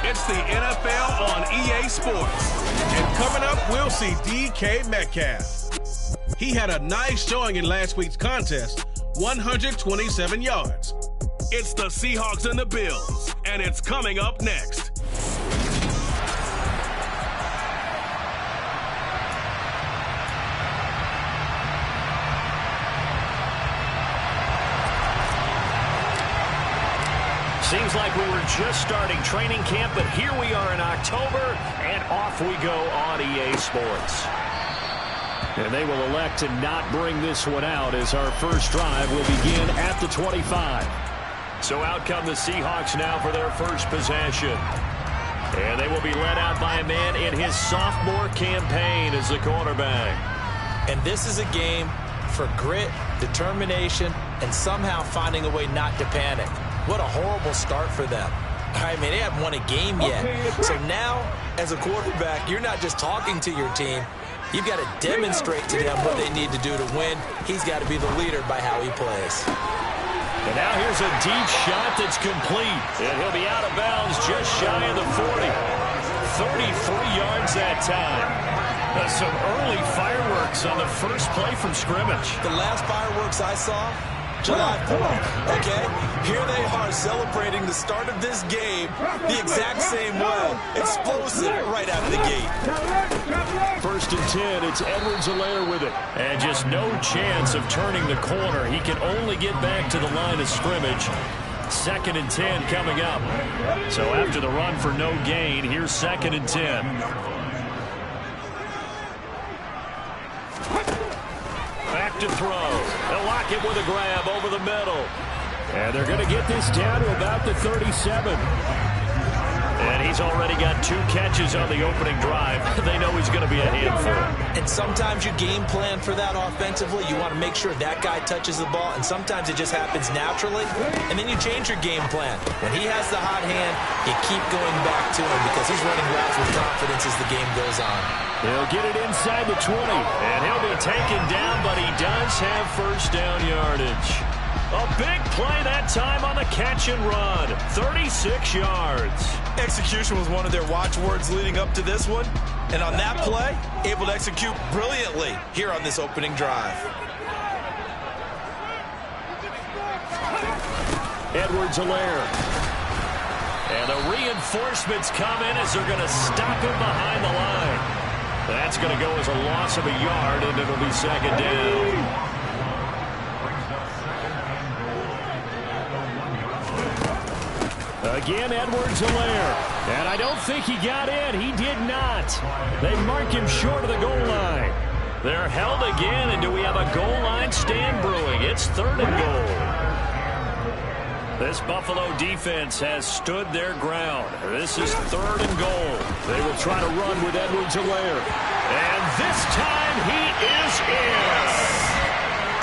It's the NFL on EA Sports. And coming up, we'll see DK Metcalf. He had a nice showing in last week's contest, 127 yards. It's the Seahawks and the Bills, and it's coming up next. Seems like we were just starting training camp, but here we are in October, and off we go on EA Sports. And they will elect to not bring this one out as our first drive will begin at the 25. So out come the Seahawks now for their first possession. And they will be led out by a man in his sophomore campaign as the quarterback. And this is a game for grit, determination, and somehow finding a way not to panic. What a horrible start for them. I mean, they haven't won a game yet. So now, as a quarterback, you're not just talking to your team. You've got to demonstrate to them what they need to do to win. He's got to be the leader by how he plays. And now here's a deep shot that's complete. And he'll be out of bounds just shy of the 40. 33 yards that time. Some early fireworks on the first play from scrimmage. The last fireworks I saw, July 4th, okay? Here they are celebrating the start of this game the exact same way. Explosive right out of the gate. First and 10, it's Edwards-Helaire with it. And just no chance of turning the corner. He can only get back to the line of scrimmage. Second and 10 coming up. So after the run for no gain, here's second and 10. Back to throw. They'll lock it with a grab over the middle. And they're going to get this down to about the 37. And he's already got 2 catches on the opening drive. They know he's going to be a handful. And sometimes you game plan for that offensively. You want to make sure that guy touches the ball. And sometimes it just happens naturally. And then you change your game plan. When he has the hot hand, you keep going back to him because he's running routes with confidence as the game goes on. He'll get it inside the 20. And he'll be taken down, but he does have first down yardage. A big play that time on the catch and run. 36 yards. Execution was one of their watchwords leading up to this one. And on that play, able to execute brilliantly here on this opening drive. Edwards-Helaire. And the reinforcements come in as they're going to stop him behind the line. That's going to go as a loss of a yard, and it'll be second down. Again, Edwards-Helaire. And I don't think he got in. He did not. They mark him short of the goal line. They're held again, and do we have a goal line stand brewing? It's third and goal. This Buffalo defense has stood their ground. This is third and goal. They will try to run with Edwards-Helaire. And this time he is in.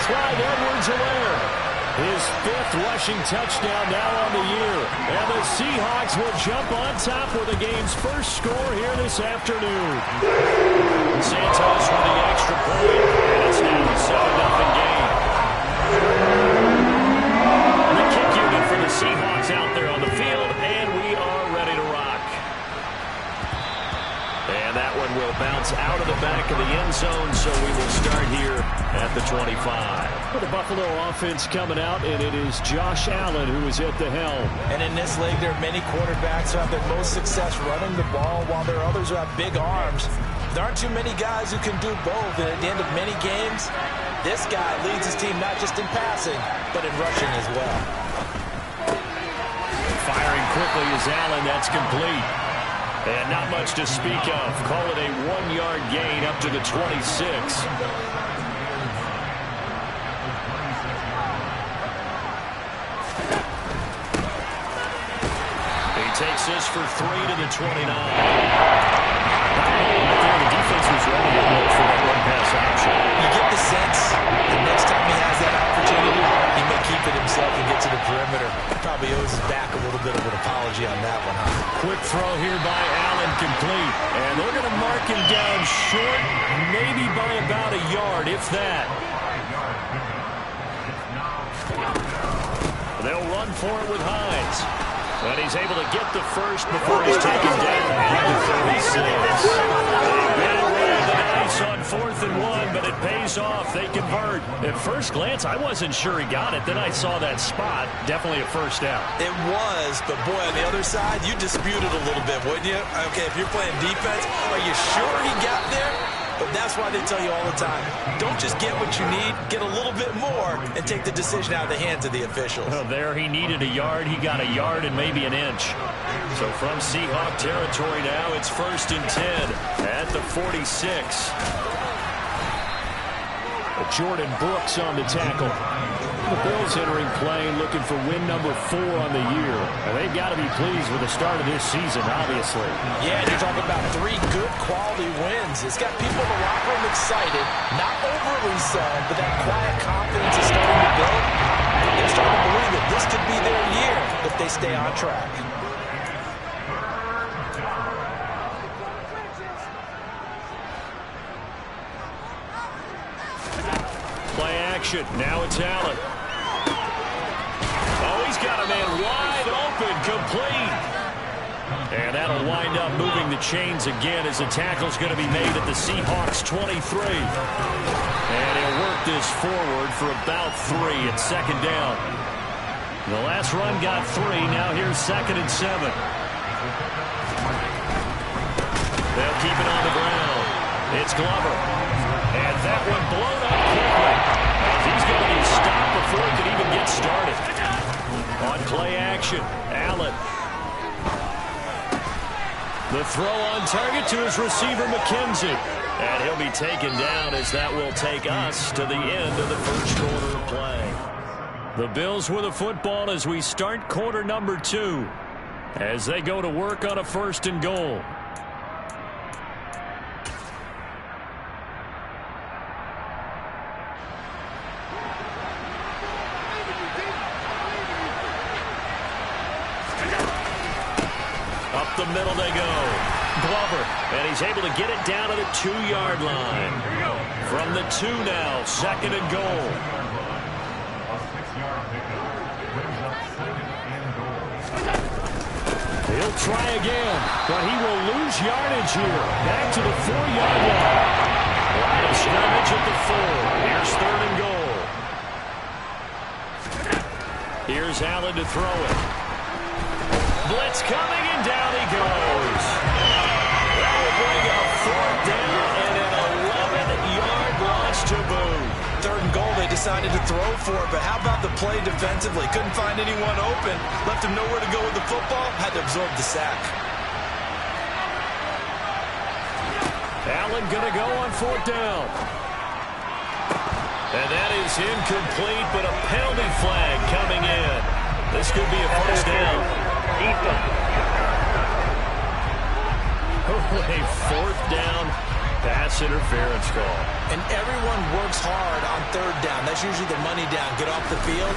Clyde Edwards-Helaire. His 5th rushing touchdown now on the year. And the Seahawks will jump on top with the game's first score here this afternoon. Santos with the extra point. And it's now a 7-0 game. The kick unit for the Seahawks out there on the field. And we are ready to rock. And that one will bounce out of the back of the end zone. So we will start here at the 25. The Buffalo offense coming out, and it is Josh Allen who is at the helm. And in this league, there are many quarterbacks who have their most success running the ball, while there are others who have big arms. There aren't too many guys who can do both, and at the end of many games, this guy leads his team not just in passing, but in rushing as well. Firing quickly is Allen. That's complete. And not much to speak of. Call it a 1-yard gain up to the 26. Takes this for 3 to the 29. The defense was ready to look for that run-pass option. You get the sense the next time he has that opportunity, he may keep it himself and get to the perimeter. Probably owes his back a little bit of an apology on that one, huh? Quick throw here by Allen, complete. And they're going to mark him down short, maybe by about a yard, if that. They'll run for it with Hines. And he's able to get the first before he's taken down at the 36. They get it right the dice on 4th and 1, but it pays off. They convert. At first glance, I wasn't sure he got it. Then I saw that spot. Definitely a first down. It was, but boy, on the other side, you dispute it a little bit, wouldn't you? Okay, if you're playing defense, are you sure he got there? But that's why they tell you all the time, don't just get what you need, get a little bit more, and take the decision out of the hands of the officials. Well, there he needed a yard. He got a yard and maybe an inch. So from Seahawk territory now, it's 1st and 10 at the 46. Jordan Brooks on the tackle. The Bills entering play looking for win number 4 on the year. And they've got to be pleased with the start of this season, obviously. Yeah, you're talking about 3 good quality wins. It's got people in the locker room excited, not overly so, but that quiet confidence is starting to build. They're starting to believe that this could be their year if they stay on track. Play action. Now it's Allen. Oh, he's got a man wide open, complete. And that'll wind up moving the chains again as the tackle's going to be made at the Seahawks 23. And he'll work this forward for about 3 at 2nd down. The last run got 3. Now here's 2nd and 7. They'll keep it on the ground. It's Glover. And that one blown up quickly. He's going to be stopped before he can even get started. On play action, Allen. The throw on target to his receiver, McKenzie. And he'll be taken down as that will take us to the end of the first quarter of play. The Bills with the football as we start quarter number 2. As they go to work on a 1st and goal. Up the middle they go. Glover, and he's able to get it down to the 2-yard line. From the 2 now, 2nd and goal. He'll try again, but he will lose yardage here. Back to the 4-yard line. Line of scrimmage at the 4. Here's 3rd and goal. Here's Allen to throw it. Blitz coming, and down he goes. That will bring up 4th down and an 11-yard launch to boot. 3rd and goal, they decided to throw for it, but how about the play defensively? Couldn't find anyone open, left him nowhere to go with the football, had to absorb the sack. Allen going to go on 4th down. And that is incomplete, but a penalty flag coming in. This could be a 1st down. A 4th down pass interference call. And everyone works hard on 3rd down. That's usually the money down. Get off the field.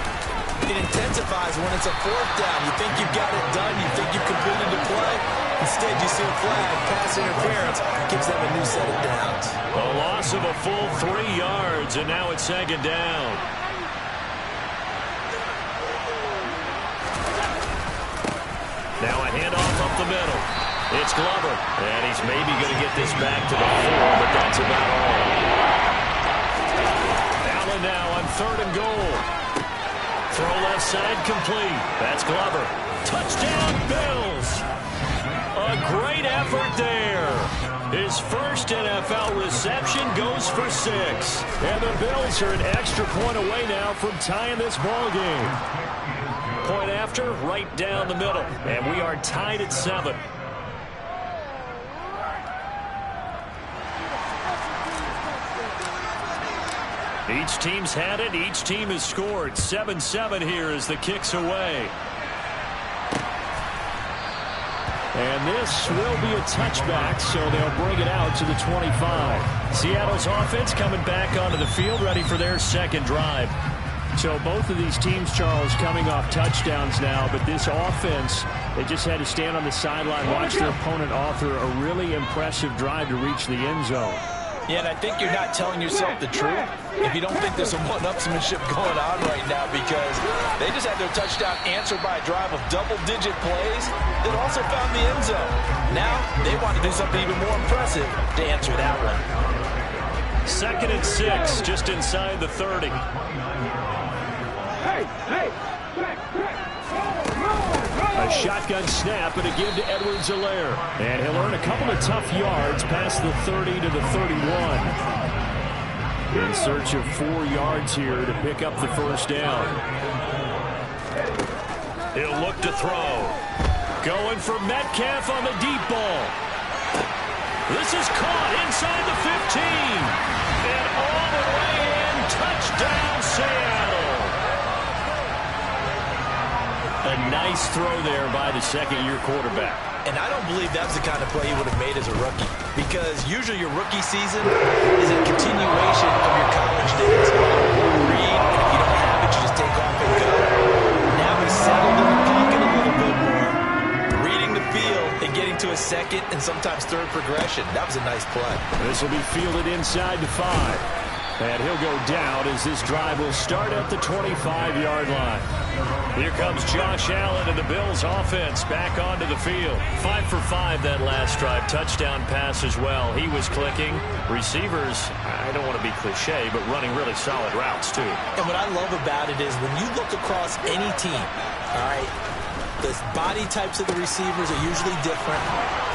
It intensifies when it's a 4th down. You think you've got it done. You think you've completed the play. Instead, you see a flag, pass interference, gives them a new set of downs. A loss of a full 3 yards, and now it's 2nd down. Now a handoff up the middle. It's Glover. And he's maybe going to get this back to the 4, but that's about all. Allen now on 3rd and goal. Throw left side complete. That's Glover. Touchdown, Bills. A great effort there. His first NFL reception goes for 6. And the Bills are an extra point away now from tying this ball game. Point after, right down the middle. And we are tied at 7. Each team's had it. Each team has scored. 7-7 here as the kick's away. And this will be a touchback, so they'll bring it out to the 25. Seattle's offense coming back onto the field, ready for their 2nd drive. So both of these teams, Charles, coming off touchdowns now, but this offense, they just had to stand on the sideline, watch their opponent author a really impressive drive to reach the end zone. Yeah, and I think you're not telling yourself the truth if you don't think there's some one-upsmanship going on right now, because they just had their touchdown answered by a drive of double-digit plays that also found the end zone. Now they want to do something even more impressive to answer that one. 2nd and 6, just inside the 30. A shotgun snap and a give to Edwards-Helaire. And he'll earn a couple of tough yards past the 30 to the 31. In search of 4 yards here to pick up the first down. He'll look to throw. Going for Metcalf on the deep ball. This is caught inside the 15. And all the way in. Touchdown, Seattle. A nice throw there by the second-year quarterback. And I don't believe that's the kind of play he would have made as a rookie, because usually your rookie season is a continuation of your college days. Read, and if you don't have it, you just take off and go. Now he's settled in the pocket a little bit more, reading the field and getting to a second and sometimes third progression. That was a nice play. This will be fielded inside to 5. And he'll go down as this drive will start at the 25-yard line. Here comes Josh Allen and the Bills offense back onto the field. 5 for 5 that last drive. Touchdown pass as well. He was clicking. Receivers, I don't want to be cliche, but running really solid routes too. And what I love about it is when you look across any team, all right, the body types of the receivers are usually different.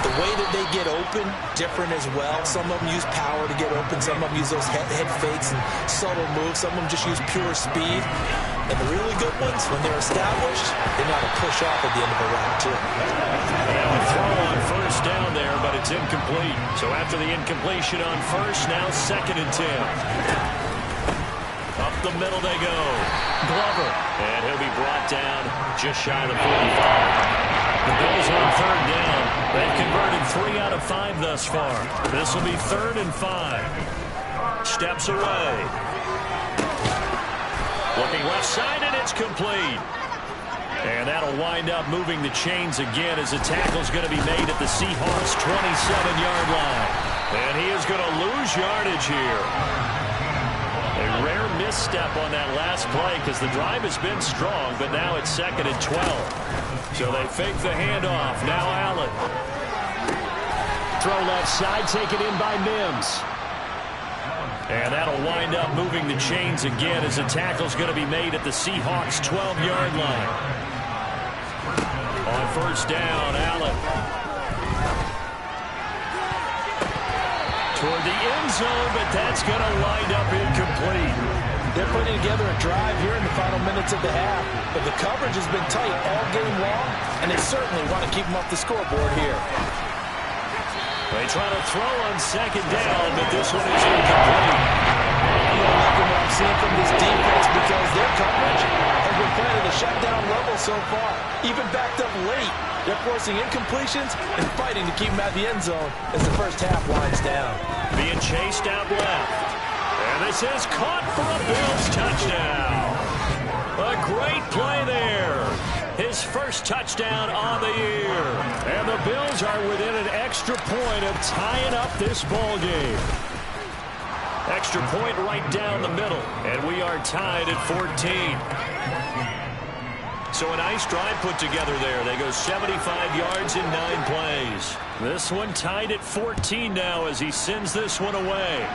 The way that they get open, different as well. Some of them use power to get open. Some of them use those head fakes and subtle moves. Some of them just use pure speed. And the really good ones, when they're established, they know how to push off at the end of a route, too. And a throw on first down there, but it's incomplete. So after the incompletion on first, now 2nd and 10. Up the middle they go. Glover. And he'll be brought down just shy of the 45. The Bills on 3rd down. They've converted 3 out of 5 thus far. This will be 3rd and 5. Steps away. Looking left side, and it's complete. And that'll wind up moving the chains again as the tackle's going to be made at the Seahawks' 27-yard line. And he is going to lose yardage here. A rare misstep on that last play because the drive has been strong, but now it's 2nd and 12. So they fake the handoff. Now Allen. Throw left side, taken in by Mims. And that'll wind up moving the chains again as the tackle's going to be made at the Seahawks' 12-yard line. On first down, Allen. Toward the end zone, but that's going to wind up incomplete. They're putting together a drive here in the final minutes of the half, but the coverage has been tight all game long, and they certainly want to keep them off the scoreboard here. They try to throw on 2nd down, but this one is incomplete. I'm not liking what I'm seeing from this defense because their coverage has been playing at a shutdown level so far, even backed up late. They're forcing incompletions and fighting to keep them out of the end zone as the first half winds down. Being chased out left. And this is caught for a Bills touchdown. A great play there. His first touchdown on the year. And the Bills are within an extra point of tying up this ball game. Extra point right down the middle. And we are tied at 14. So a nice drive put together there. They go 75 yards in 9 plays. This one tied at 14 now as he sends this one away.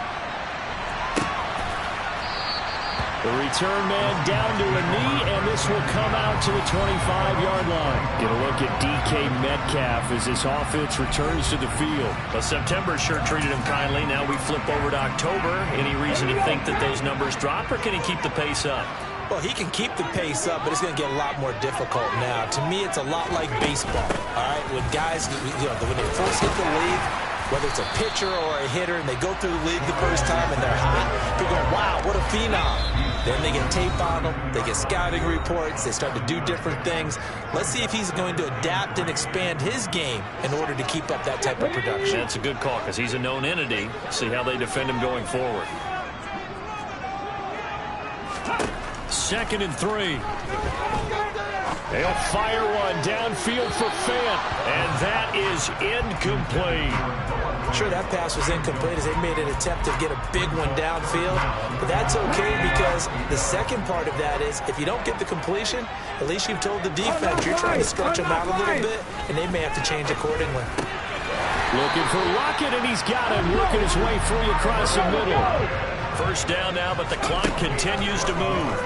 The return man down to a knee, and this will come out to the 25-yard line. Get a look at DK Metcalf as this offense returns to the field. But September sure treated him kindly. Now we flip over to October. Any reason to think that those numbers drop, or can he keep the pace up? Well, he can keep the pace up, but it's going to get a lot more difficult now. To me, it's a lot like baseball, all right? When guys, when they first hit the league, whether it's a pitcher or a hitter, and they go through the league the first time and they're hot, people go, wow, what a phenom. Then they get tape on them, they get scouting reports, they start to do different things. Let's see if he's going to adapt and expand his game in order to keep up that type of production. That's a good call because he's a known entity. See how they defend him going forward. 2nd and 3. They'll fire one downfield for Fant, and that is incomplete. Sure, that pass was incomplete as they made an attempt to get a big one downfield. But that's okay because the second part of that is if you don't get the completion, at least you've told the defense you're trying to stretch them out a little bit, and they may have to change accordingly. Looking for Lockett, and he's got him. Working his way free across the middle. First down now, but the clock continues to move.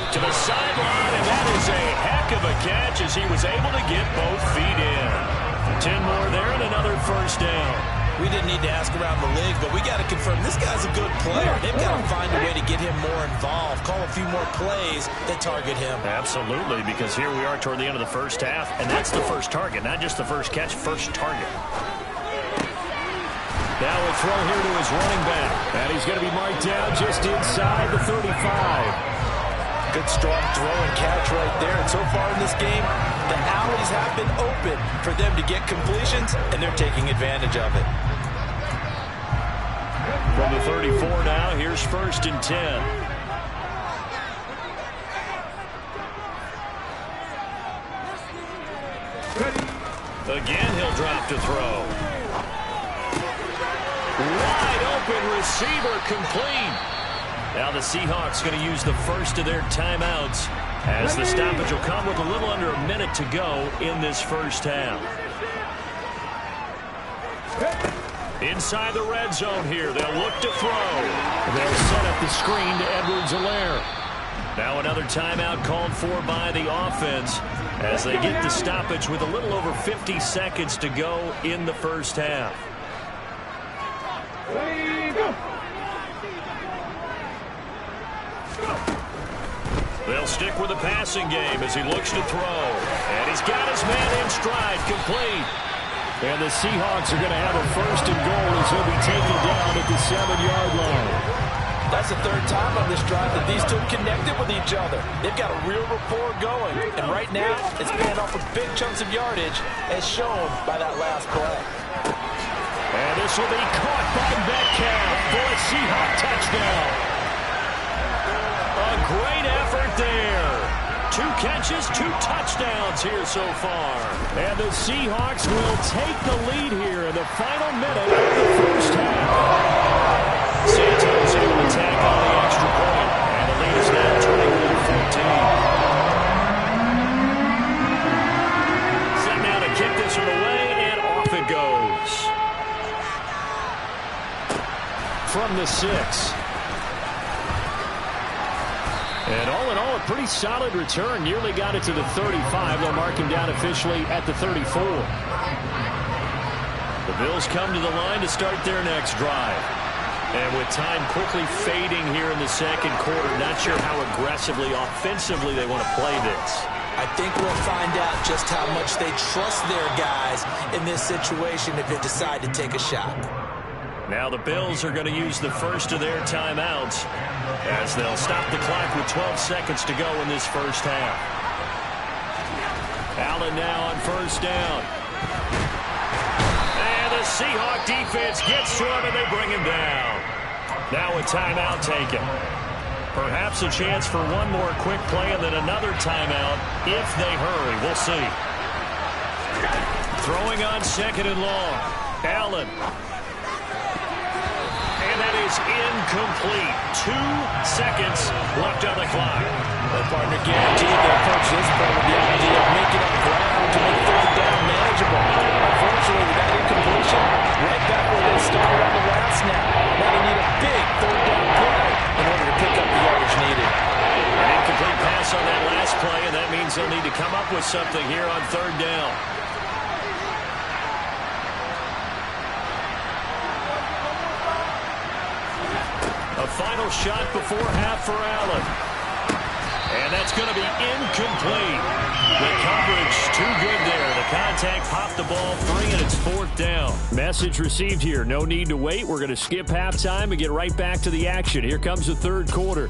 To the sideline, and that is a heck of a catch as he was able to get both feet in. 10 more there and another first down. We didn't need to ask around the league, but we got to confirm this guy's a good player. They've got to find a way to get him more involved, call a few more plays that target him. Absolutely, because here we are toward the end of the first half, and that's the first target, not just the first catch, first target. Now a throw here to his running back, and he's going to be marked down just inside the 35. Good strong throw and catch right there. And so far in this game, the alleys have been open for them to get completions, and they're taking advantage of it. From the 34 now, here's 1st and 10. Again, he'll drop to throw. Wide open receiver complete. Now the Seahawks going to use the first of their timeouts as the stoppage will come with a little under a minute to go in this first half. Inside the red zone here, they'll look to throw. They'll set up the screen to Edwards-Helaire. Now another timeout called for by the offense as they get the stoppage with a little over 50 seconds to go in the first half. They'll stick with the passing game as he looks to throw. And he's got his man in stride, complete. And the Seahawks are going to have a 1st and goal as he'll be taken down at the 7-yard line. That's the 3rd time on this drive that these two connected with each other. They've got a real rapport going. And right now, it's paying off with big chunks of yardage as shown by that last play. And this will be caught by Metcalf for a Seahawk touchdown. A great effort there. 2 catches, 2 touchdowns here so far. And the Seahawks will take the lead here in the final minute of the first half. Santos able to tack on the extra point. And the lead is now 21-14. Set now to kick this one away, and off it goes. From the 6. And all in all, a pretty solid return. Nearly got it to the 35. They'll mark him down officially at the 34. The Bills come to the line to start their next drive. And with time quickly fading here in the second quarter, not sure how aggressively, offensively they want to play this. I think we'll find out just how much they trust their guys in this situation if they decide to take a shot. Now the Bills are going to use the first of their timeouts as they'll stop the clock with 12 seconds to go in this first half. Allen now on 1st down. And the Seahawk defense gets to him and they bring him down. Now a timeout taken. Perhaps a chance for one more quick play and then another timeout if they hurry. We'll see. Throwing on 2nd and long. Allen. That is incomplete. 2 seconds left on the clock. Their partner guaranteed they approach this play with the idea of making up ground to make 3rd down manageable. Unfortunately, with that incompletion, right back where they started on the last snap. Now they need a big 3rd down play in order to pick up the yardage needed. An incomplete pass on that last play, and that means they'll need to come up with something here on 3rd down. A final shot before half for Allen. And that's going to be incomplete. The coverage too good there. The contact popped the ball free, and it's 4th down. Message received here. No need to wait. We're going to skip halftime and get right back to the action. Here comes the 3rd quarter.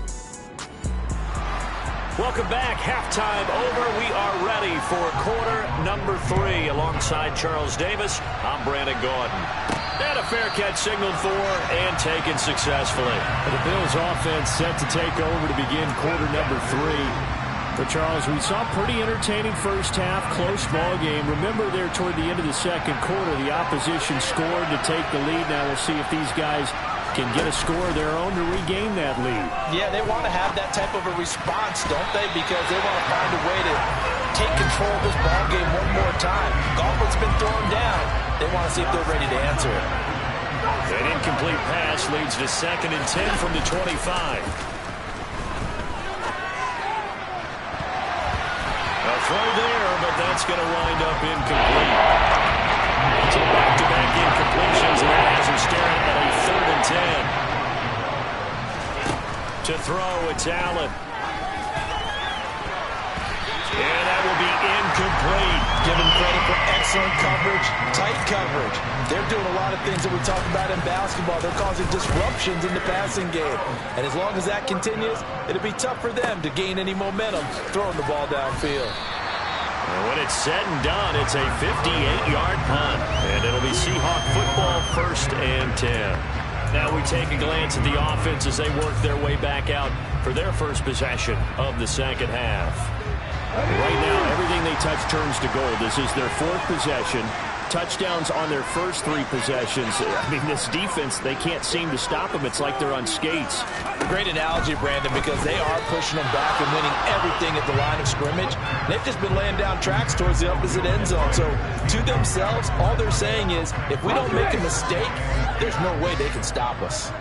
Welcome back. Halftime over. We are ready for quarter number 3. Alongside Charles Davis, I'm Brandon Gaudin. And a fair catch signaled for and taken successfully. The Bills offense set to take over to begin quarter number 3. Well, Charles, we saw pretty entertaining first half, close ball game. Remember there toward the end of the second quarter, the opposition scored to take the lead. Now we'll see if these guys can get a score of their own to regain that lead. Yeah, they want to have that type of a response, don't they? Because they want to find a way to take control of this ball game one more time. Gauntlet's been thrown down. They want to see if they're ready to answer it. An incomplete pass leads to 2nd and 10 from the 25. A throw there, but that's going to wind up incomplete. So back-to-back incompletions, and that has him staring at a 3rd and 10. To throw, it's Allen. And that will be incomplete. Give him credit for excellent coverage, tight coverage. They're doing a lot of things that we talk about in basketball. They're causing disruptions in the passing game. And as long as that continues, it'll be tough for them to gain any momentum throwing the ball downfield. And when it's said and done, it's a 58-yard punt. And it'll be Seahawk football, 1st and 10. Now we take a glance at the offense as they work their way back out for their first possession of the second half. Right now, everything they touch turns to gold. This is their 4th possession. Touchdowns on their first 3 possessions. I mean, this defense, they can't seem to stop them. It's like they're on skates. Great analogy, Brandon, because they are pushing them back and winning everything at the line of scrimmage. They've just been laying down tracks towards the opposite end zone. So, to themselves, all they're saying is, if we don't make a mistake, there's no way they can stop us.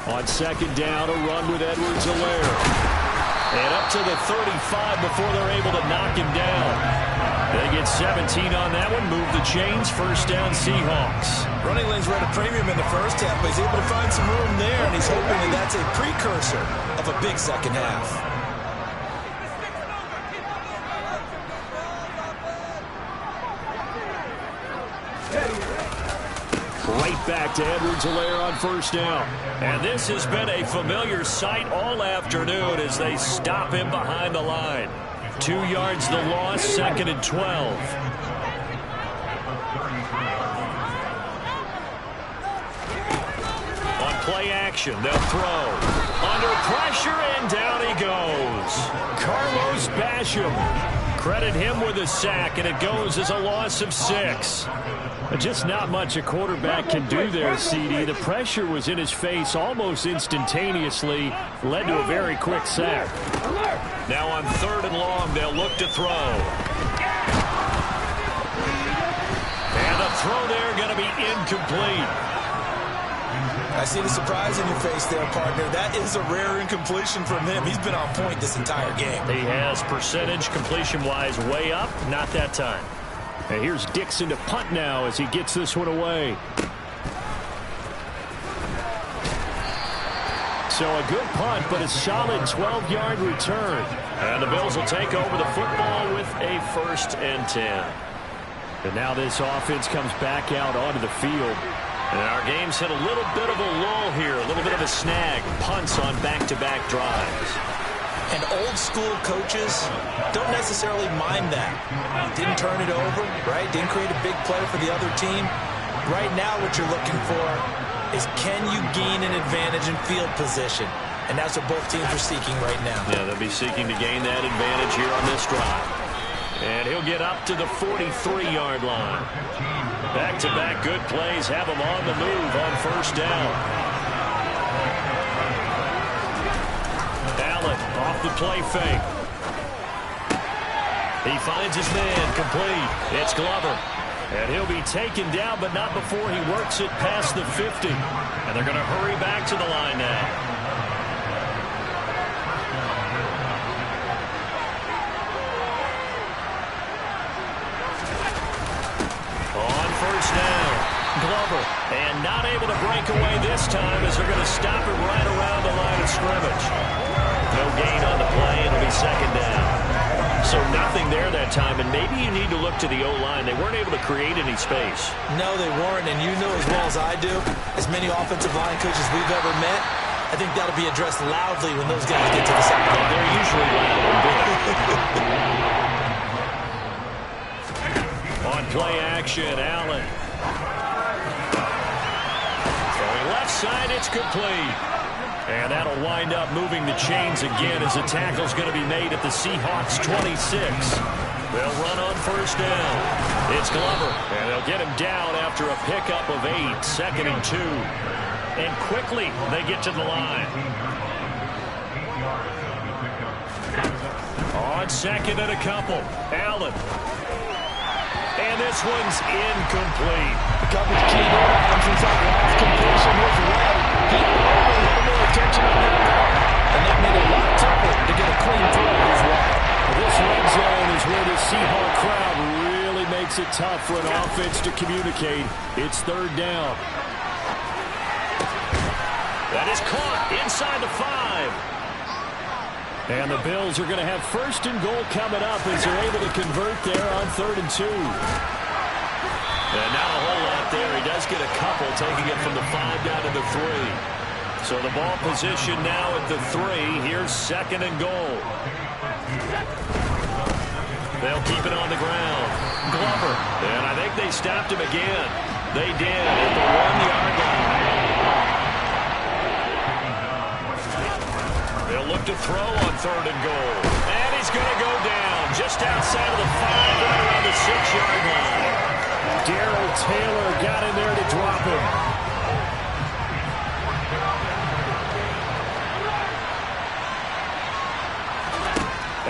On 2nd down, a run with Edwards-Helaire. And up to the 35 before they're able to knock him down. They get 17 on that one. Move the chains. 1st down, Seahawks. Running lanes were at a premium in the first half, but he's able to find some room there, and he's hoping that that's a precursor of a big second half. Right back to Edwards-Helaire on 1st down. And this has been a familiar sight all afternoon as they stop him behind the line. 2 yards the loss, 2nd and 12. On play action, they'll throw. Under pressure, and down he goes. Carlos Basham. Credit him with a sack, and it goes as a loss of 6. Just not much a quarterback can do there, CD. The pressure was in his face almost instantaneously, led to a very quick sack. Now on 3rd and long, they'll look to throw. And the throw there going to be incomplete. I see the surprise in your face there, partner. That is a rare incompletion from him. He's been on point this entire game. He has percentage completion-wise way up, not that time. And here's Dixon to punt now as he gets this one away. So a good punt, but a solid 12-yard return. And the Bills will take over the football with a 1st and 10. And now this offense comes back out onto the field. And our game's hit a little bit of a lull here, a little bit of a snag. Punts on back-to-back drives. And old-school coaches don't necessarily mind that. Didn't turn it over, right? Didn't create a big play for the other team. Right now what you're looking for is can you gain an advantage in field position? And that's what both teams are seeking right now. Yeah, they'll be seeking to gain that advantage here on this drive. And he'll get up to the 43-yard line. Back-to-back good plays have him on the move on 1st down. Allen off the play fake. He finds his man complete. It's Glover. And he'll be taken down, but not before he works it past the 50. And they're going to hurry back to the line now. On 1st down, Glover. And not able to break away this time as they're going to stop him right around the line of scrimmage. No gain on the play. It'll be 2nd down. So nothing there that time, and maybe you need to look to the O-line. They weren't able to create any space. No, they weren't, and you know as well as I do, as many offensive line coaches we've ever met, I think that'll be addressed loudly when those guys get to the sideline. They're usually loud and big. On play action, Allen. Throwing left inside. It's complete. And that'll wind up moving the chains again as the tackle's going to be made at the Seahawks 26. They'll run on first down. It's Glover, and they'll get him down after a pickup of 8, 2nd and 2. And quickly, they get to the line. On 2nd and a couple, Allen. And this one's incomplete. Coverage key there on since that last completion was right. He had a little more attention on that one, and that made it a lot tougher to get a clean throw as well. This red zone is where the Seahawk crowd really makes it tough for an offense to communicate. It's 3rd down. That is caught inside the 5. And the Bills are going to have 1st and goal coming up as they're able to convert there on 3rd and 2. And not a whole lot there. He does get a couple, taking it from the 5 down to the 3. So the ball position now at the 3. Here's 2nd and goal. They'll keep it on the ground. Glover. And I think they stopped him again. They did at the 1-yard line. They'll look to throw on 3rd and goal. And he's going to go down just outside of the 5, right around the 6-yard line. Darrell Taylor got in there to drop him.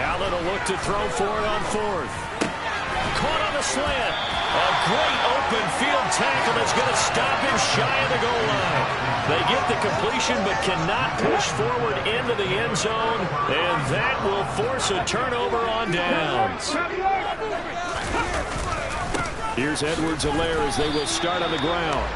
Allen will look to throw for it on 4th. Caught on the slant. A great open field tackle that's going to stop him shy of the goal line. They get the completion but cannot push forward into the end zone, and that will force a turnover on downs. Here's Edwards-Helaire as they will start on the ground.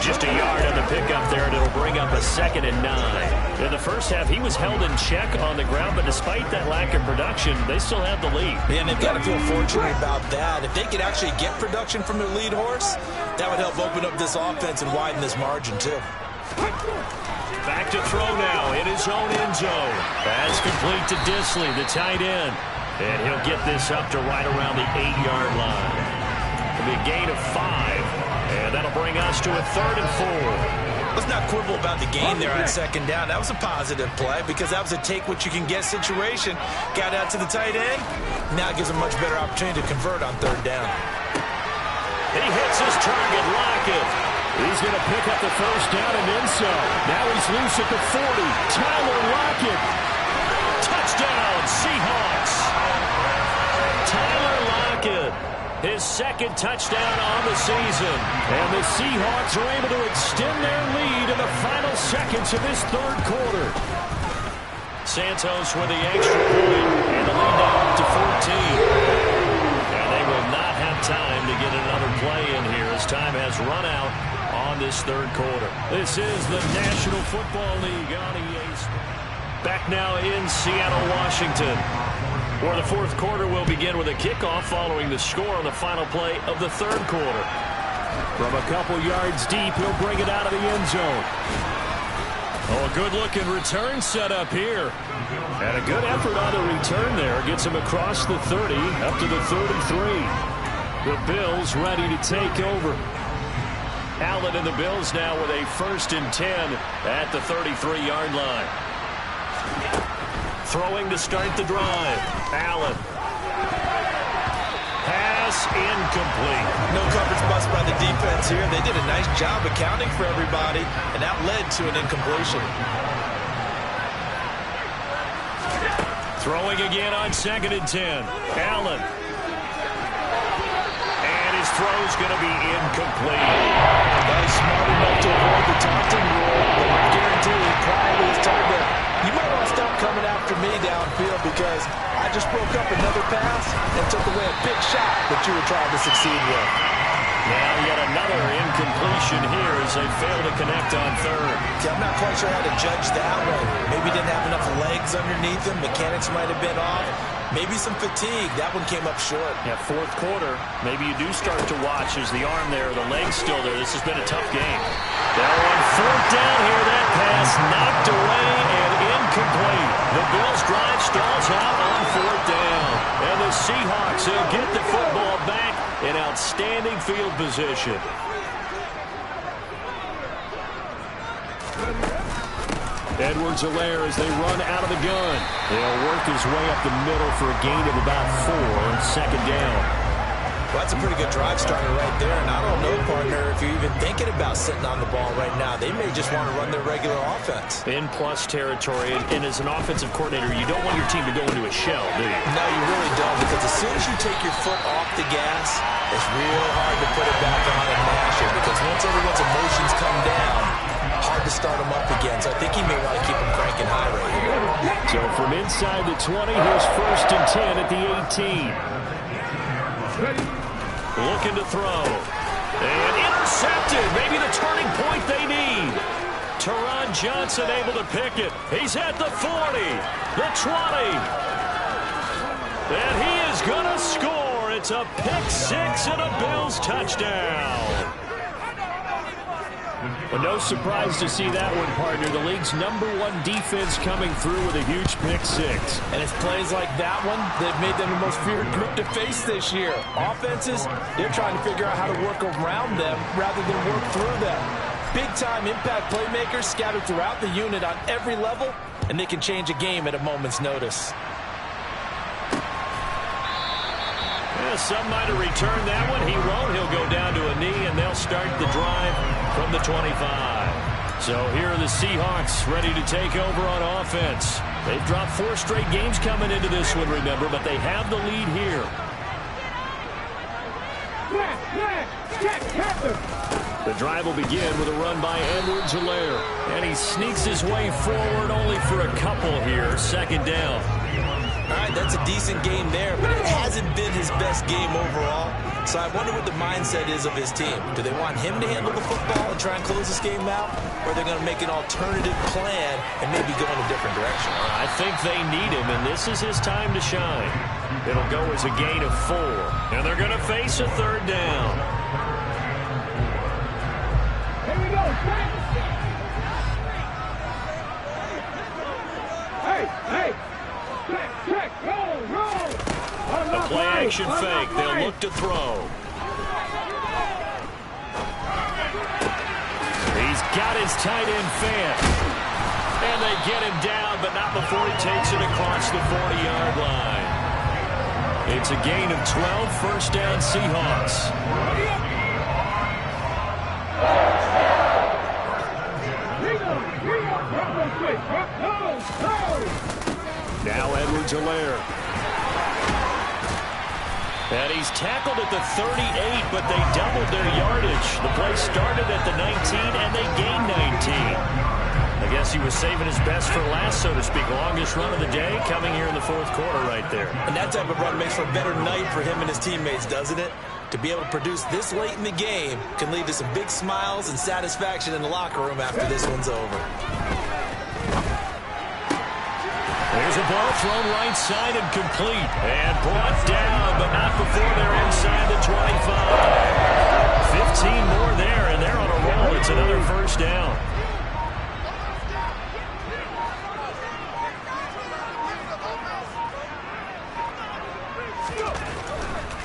Just a yard on the pickup there, and it'll bring up a 2nd and 9. In the first half, he was held in check on the ground, but despite that lack of production, they still have the lead. Yeah, and they've got to feel fortunate about that. If they could actually get production from their lead horse, that would help open up this offense and widen this margin, too. Back to throw now in his own end zone. Pass complete to Disley, the tight end. And he'll get this up to right around the 8-yard line. It'll be a gain of 5. And that'll bring us to a 3rd and 4. Let's not quibble about the gain there on 2nd down. That was a positive play because that was a take-what-you-can-get situation. Got out to the tight end. Now it gives him a much better opportunity to convert on 3rd down. He hits his target, Lockett. He's going to pick up the 1st down and then some. Now he's loose at the 40. Tyler Lockett. Touchdown, Seahawks. Tyler Lockett. His 2nd touchdown on the season. And the Seahawks are able to extend their lead in the final seconds of this 3rd quarter. Santos with the extra point, and the lead now up to 14. And they will not have time to get another play in here as time has run out on this 3rd quarter. This is the National Football League on EA Sports. Back now in Seattle, Washington, where the 4th quarter will begin with a kickoff following the score on the final play of the 3rd quarter. From a couple yards deep, he'll bring it out of the end zone. Oh, a good-looking return set up here. And a good effort on the return there. Gets him across the 30, up to the 33. The Bills ready to take over. Allen and the Bills now with a 1st and 10 at the 33-yard line. Throwing to start the drive. Allen. Pass incomplete. No coverage bust by the defense here. They did a nice job accounting for everybody, and that led to an incompletion. Throwing again on 2nd and 10. Allen. And his throw's going to be incomplete. He's smart enough to avoid the taunting rule, but I guarantee he probably is told that you might want to stop coming after me downfield because I just broke up another pass and took away a big shot that you were trying to succeed with. Now yet another incompletion here as they fail to connect on 3rd. See, I'm not quite sure how to judge that one. Maybe didn't have enough legs underneath him. Mechanics might have been off. Maybe some fatigue. That one came up short. Yeah, 4th quarter, maybe you do start to watch as the arm there, the leg's still there. This has been a tough game. Now on 4th down here, that pass knocked away and incomplete. The Bills drive stalls out on 4th down. And the Seahawks will get the football back in outstanding field position. Edwards-Helaire as they run out of the gun. They'll work his way up the middle for a gain of about 4, second down. Well, that's a pretty good drive starter right there, and I don't know, partner, if you're even thinking about sitting on the ball right now. They may just want to run their regular offense. In plus territory, and as an offensive coordinator, you don't want your team to go into a shell, do you? No, you really don't, because as soon as you take your foot off the gas, it's real hard to put it back on and mash it, because once everyone's emotions come down, hard to start them up again. So I think he may want to keep them cranking high right here. So from inside the 20, here's 1st and 10 at the 18. Looking to throw. And intercepted. Maybe the turning point they need. Teron Johnson able to pick it. He's at the 40, the 20. And he is going to score. It's a pick 6 and a Bills touchdown. Well, no surprise to see that one, partner. The league's #1 defense coming through with a huge pick 6. And it's plays like that one that have made them the most feared group to face this year. Offenses, they're trying to figure out how to work around them rather than work through them. Big-time impact playmakers scattered throughout the unit on every level, and they can change a game at a moment's notice. Some might have returned that one. He won't. He'll go down to a knee, and they'll start the drive from the 25. So here are the Seahawks ready to take over on offense. They've dropped 4 straight games coming into this one, remember, but they have the lead here. The drive will begin with a run by Edwards-Helaire. And he sneaks his way forward only for a couple here. Second down. All right, that's a decent game there, but it hasn't been his best game overall. So I wonder what the mindset is of his team. Do they want him to handle the football and try and close this game out? Or are they going to make an alternative plan and maybe go in a different direction? I think they need him, and this is his time to shine. It'll go as a gain of 4. And they're going to face a 3rd down. Here we go. Hey. Check, roll. A play-action fake. They'll look to throw. He's got his tight end fan. And they get him down, but not before he takes it across the 40-yard line. It's a gain of 12, 1st down Seahawks. Now Edwards-Helaire. And he's tackled at the 38, but they doubled their yardage. The play started at the 19, and they gained 19. I guess he was saving his best for last, so to speak. Longest run of the day coming here in the 4th quarter right there. And that type of run makes for a better night for him and his teammates, doesn't it? To be able to produce this late in the game can lead to some big smiles and satisfaction in the locker room after this one's over. There's a ball thrown right side and complete. And brought down, but not before they're inside the 25. 15 more there, and they're on a roll. It's another 1st down.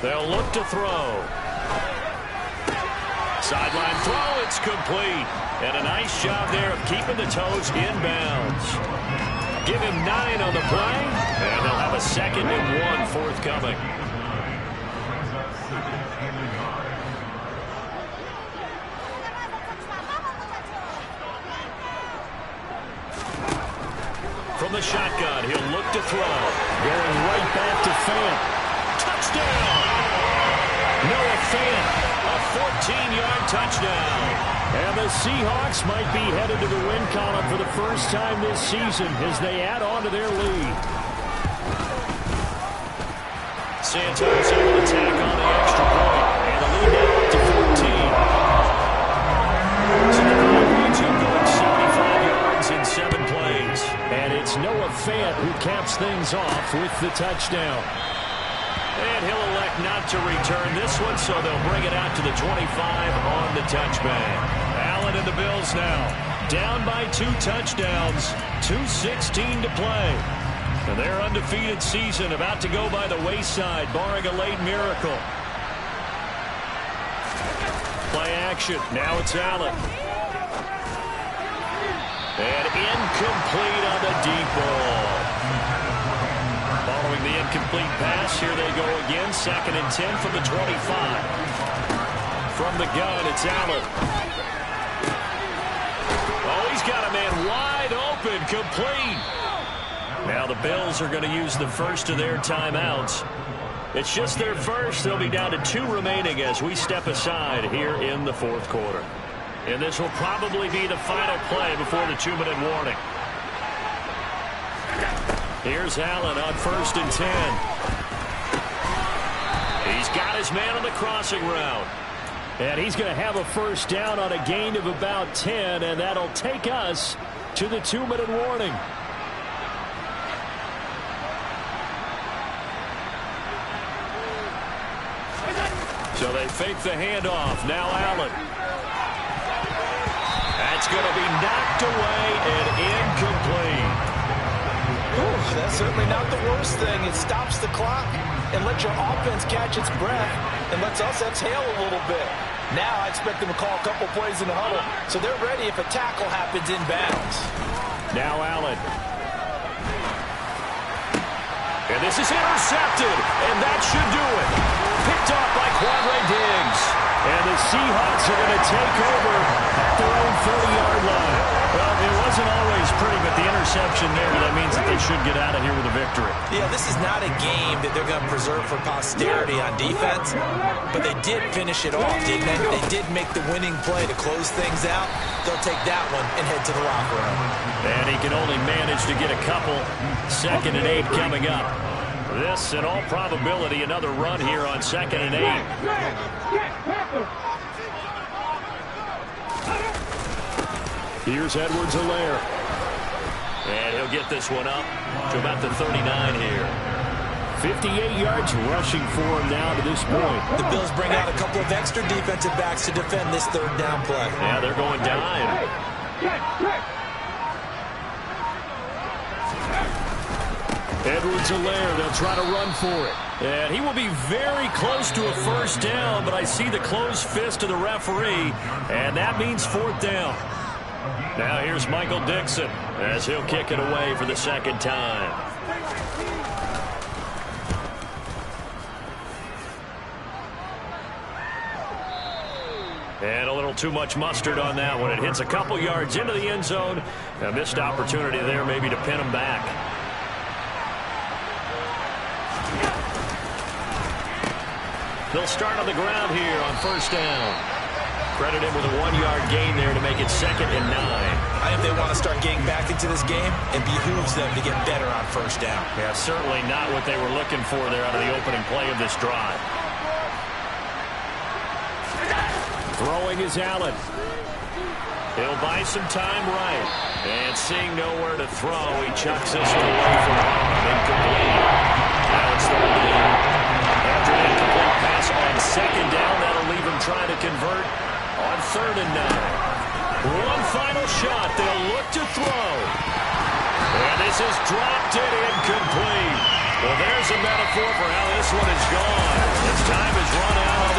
They'll look to throw. Sideline throw, it's complete. And a nice job there of keeping the toes inbounds. Give him 9 on the play, and they'll have a 2nd and 1 forthcoming. From the shotgun, he'll look to throw. Going right back to Fant. Touchdown! Noah Fant, a 14-yard touchdown. And the Seahawks might be headed to the win column for the first time this season as they add on to their lead. Santos able to tack on the extra point. And the lead now up to 14. So the drive leads him going 75 yards in 7 plays. And it's Noah Fant who caps things off with the touchdown. And he'll elect not to return this one, so they'll bring it out to the 25 on the touchback. Allen and the Bills now down by 2 touchdowns, 2:16 to play. And their undefeated season about to go by the wayside, barring a late miracle. Play action. Now it's Allen. And incomplete on the deep ball. Following the incomplete pass, here they go again. 2nd and 10 from the 25. From the gun, it's Allen. Oh, he's got a man wide open, complete. Now the Bills are going to use the first of their timeouts. It's just their first. They'll be down to 2 remaining as we step aside here in the 4th quarter. And this will probably be the final play before the 2-minute warning. Here's Allen on 1st and 10. He's got his man on the crossing route. And he's going to have a first down on a gain of about 10, and that'll take us to the 2-minute warning. So they fake the handoff. Now Allen. That's going to be knocked away and incomplete. Ooh, that's certainly not the worst thing. It stops the clock and lets your offense catch its breath and lets us exhale a little bit. Now I expect them to call a couple plays in the huddle so they're ready if a tackle happens inbounds. Now Allen. And this is intercepted, and that should do it. Picked off by Quadre Diggs. And the Seahawks are going to take over at their own 40-yard line. Well, it wasn't always pretty, but the interception there, that means that they should get out of here with a victory. Yeah, this is not a game that they're going to preserve for posterity on defense, but they did finish it off, didn't they? They did make the winning play to close things out. They'll take that one and head to the locker room. And he can only manage to get a couple. 2nd and 8 coming up. This, in all probability, another run here on 2nd and 8. Here's Edwards-Helaire. And he'll get this one up to about the 39 here. 58 yards rushing for him now to this point. The Bills bring out a couple of extra defensive backs to defend this 3rd down play. Yeah, they're going dime. Edwards-Helaire, they'll try to run for it. And he will be very close to a first down, but I see the closed fist of the referee, and that means 4th down. Now here's Michael Dixon as he'll kick it away for the 2nd time. And a little too much mustard on that one. It hits a couple yards into the end zone. A missed opportunity there maybe to pin him back. They'll start on the ground here on 1st down. Credit him with a 1-yard gain there to make it 2nd and 9. I think they want to start getting back into this game. It behooves them to get better on 1st down. Yeah, certainly not what they were looking for there out of the opening play of this drive. Throwing is Allen. He'll buy some time right. And seeing nowhere to throw, he chucks this one away from home. Incomplete. Now it's thrown in. After an incomplete pass on 2nd down, that'll leave him trying to convert on 3rd and 9. One final shot. They'll look to throw. And this is dropped and incomplete. Well, there's a metaphor for how this one is gone. As time has run out